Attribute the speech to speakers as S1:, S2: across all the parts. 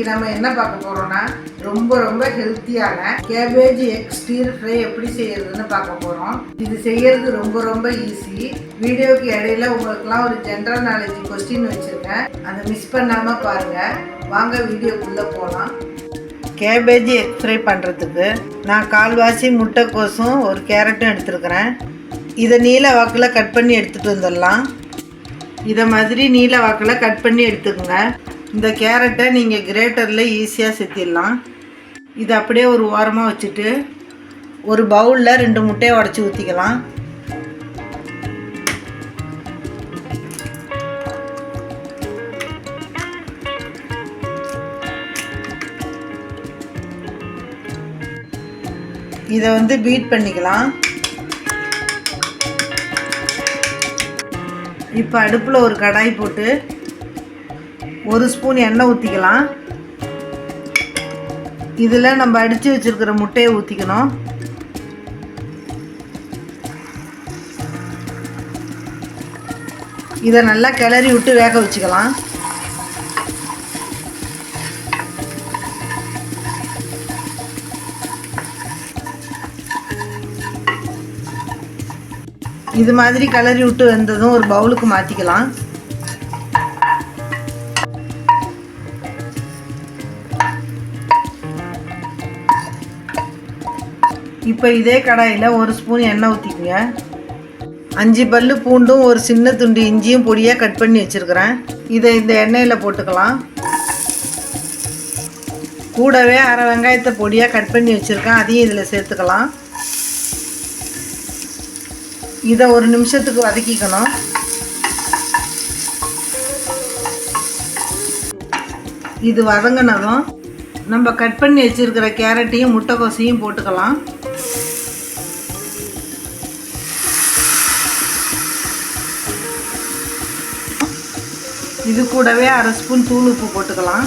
S1: நம்ம என்ன பார்க்க போகிறோம்னா ரொம்ப ஹெல்த்தியான கேபேஜ் எக் ஸ்டீர் ஃப்ரை எப்படி செய்யறதுன்னு பார்க்க போகிறோம். இது செய்யறது ரொம்ப ஈஸி. வீடியோக்கு இடையில உங்களுக்குலாம் ஒரு ஜென்ரல் நாலேஜ் கொஸ்டின் வச்சுருக்கேன், அதை மிஸ் பண்ணாமல் பாருங்கள். வாங்க வீடியோக்குள்ளே போகலாம். கேபேஜ் எக் ஃப்ரை பண்ணுறதுக்கு நான் கால்வாசி முட்டைக்கோசும் ஒரு கேரட்டும் எடுத்துருக்கிறேன். இதை நீல வாக்கில் கட் பண்ணி எடுத்துகிட்டு வந்துடலாம். இதை மாதிரி நீல வாக்கில் கட் பண்ணி எடுத்துக்கோங்க. இந்த கேரட்டை நீங்கள் கிரேட்டரில் ஈஸியாக சேர்த்திடலாம். இதை அப்படியே ஒரு ஓரமாக வச்சுட்டு ஒரு பவுலில் 2 முட்டையை உடச்சி ஊற்றிக்கலாம். இதை பீட் பண்ணிக்கலாம். இப்போ அடுப்பில் ஒரு கடாய் போட்டு 1 ஸ்பூன் எண்ணெய் ஊற்றிக்கலாம். இதில் நம்ம அடித்து வச்சுருக்கிற முட்டையை ஊற்றிக்கணும். இதை நல்லா கிளறி விட்டு வேக வச்சுக்கலாம். இது மாதிரி கிளறி விட்டு வந்ததும் ஒரு பவுலுக்கு மாற்றிக்கலாம். இப்போ இதே கடாயில் 1 ஸ்பூன் எண்ணெய் ஊற்றிக்குங்க. 5 பல்லு பூண்டும் ஒரு சின்ன துண்டு இஞ்சியும் பொடியாக கட் பண்ணி வச்சுருக்கிறேன். இதை இந்த எண்ணெயில் போட்டுக்கலாம். கூடவே அரை வெங்காயத்தை பொடியாக கட் பண்ணி வச்சுருக்கேன், அதையும் இதில் சேர்த்துக்கலாம். இதை 1 நிமிஷத்துக்கு வதக்கிக்கணும். இது வதங்கினதும் நம்ம கட் பண்ணி வச்சுருக்கிற கேரட்டையும் முட்டைக்கோசையும் போட்டுக்கலாம். இது கூடவே அரை ஸ்பூன் தூள் உப்பு போட்டுக்கலாம்.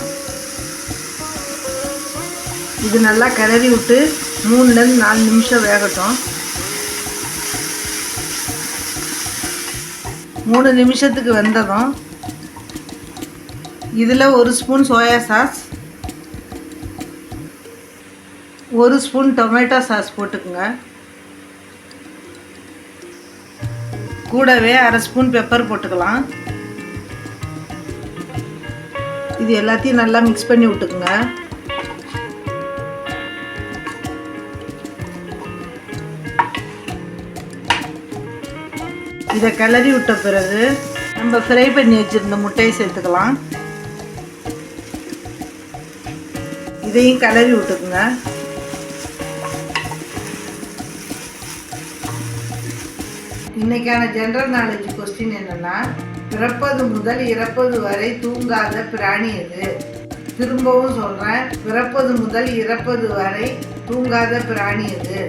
S1: இது நல்லா கிளறி விட்டு 3லேருந்து 4 நிமிஷம் வேகட்டும். 3 நிமிஷத்துக்கு வெந்ததும் இதில் 1 spoon soya sauce, 1 spoon tomato sauce போட்டுக்குங்க. கூடவே அரை ஸ்பூன் பெப்பர் போட்டுக்கலாம். இது எல்லாத்தையும் நல்லா மிக்ஸ் பண்ணி விட்டுக்குங்க. இதை கிளறி விட்ட பிறகு நம்ம ஃப்ரை பண்ணி வச்சுருந்த முட்டையை சேர்த்துக்கலாம். இதையும் கிளறி விட்டுக்குங்க. இன்னைக்கான ஜென்ரல் நாலேஜ் கொஸ்டின் என்னன்னா, பிறப்பது முதல் இறப்பது வரை தூங்காத பிராணி எது? திரும்பவும் சொல்கிறேன், பிறப்பது முதல் இறப்பது வரை தூங்காத பிராணி எது?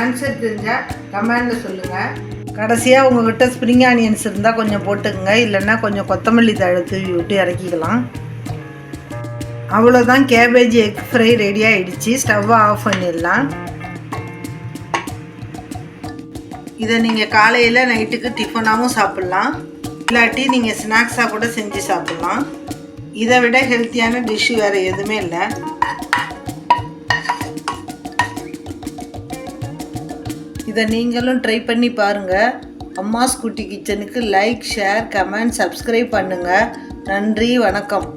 S1: ஆன்சர் தெரிஞ்சால் கமெண்டில் சொல்லுங்கள். கடைசியாக உங்கள்கிட்ட ஸ்ப்ரிங் ஆனியன்ஸ் இருந்தால் கொஞ்சம் போட்டுக்குங்க, இல்லைன்னா கொஞ்சம் கொத்தமல்லி தழை தூவி விட்டு இறக்கிக்கலாம். அவ்வளோதான், கேபேஜ் எக் ஃப்ரை ரெடி ஆகிடுச்சு. ஸ்டவ்வை ஆஃப் பண்ணிடலாம். இதை நீங்கள் காலையில் நைட்டுக்கு டிஃபனாகவும் சாப்பிட்லாம், இல்லாட்டி நீங்கள் ஸ்நாக்ஸாக கூட செஞ்சு சாப்பிட்லாம். இதை விட ஹெல்த்தியான டிஷ்ஷு வேறு எதுவுமே இல்லை. இதை நீங்களும் ட்ரை பண்ணி பாருங்கள். அம்மாஸ் குட்டி கிச்சனுக்கு லைக், ஷேர், கமெண்ட், சப்ஸ்கிரைப் பண்ணுங்கள். நன்றி, வணக்கம்.